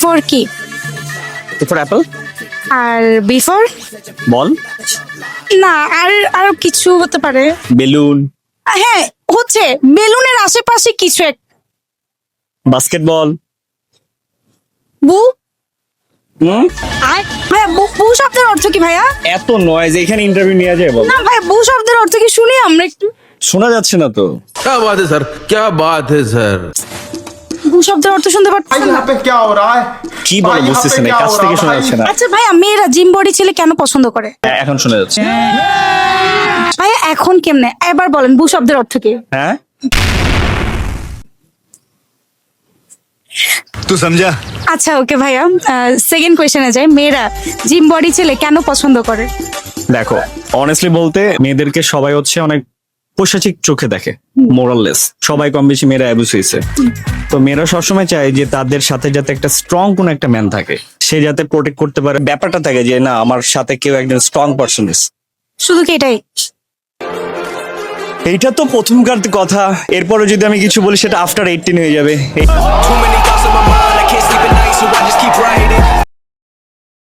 For কি? A for apple. আর B for? Ball. না, আর কিছু হতে পারে। বেলুন। হ্যাঁ, হচ্ছে বেলুনের আশেপাশে কিছু এক। বাস্কেটবল। বু। হুম। আর ভাইয়া, বু শব্দের অর্থ কি ভাইয়া? এত নয়েজ, এখানে ইন্টারভিউ নিয়ে যায় বল। না ভাই, বু শব্দের অর্থ কি শুনি আমরা একটু। শোনা যাচ্ছে না তো। क्या बात है सर, क्या बात है सर। বু শব্দের অর্থ শুনতে भाई পাচ্ছেন না? यहाँ पे क्या हो रहा है? কি বলো भाई, यहाँ पे বুঝতেছে না, क्या কাছ हो থেকে रहा শোনা है যাচ্ছে না। আচ্ছা ভাইয়া, মেয়েরা জিম বডি ছেলে কেন পছন্দ করে? এখন শোনা যাচ্ছে। ভাইয়া এখন কেমনে, এবার বলেন বু শব্দের অর্থ কি? হ্যাঁ, तू समझा? আচ্ছা ওকে ভাইয়া, সেকেন্ড কোয়েশ্চেনে যাই। মেয়েরা জিম বডি ছেলে কেন পছন্দ করে? দেখো অনেস্টলি বলতে মেয়েদেরকে সবাই হচ্ছে অনেক পৈশাচিক চোখে দেখে, মোরাললেস। সবাই কম বেশি মেয়েরা অ্যাবিউস হয়েছে। তো মেয়েরা সবসময় চায় যে তাদের সাথে যাতে একটা স্ট্রং কোন একটা ম্যান থাকে, সে যাতে প্রোটেক্ট করতে পারে। ব্যাপারটা থাকে যে না, আমার সাথে কেউ একজন স্ট্রং পারসন আছে। শুধু কি এটাই? এইটা তো প্রথমকার কথা, এরপরে যদি আমি কিছু বলি সেটা আফটার 18 হয়ে যাবে। Too many thoughts on my mind, I can't sleep at night, so I just keep writing.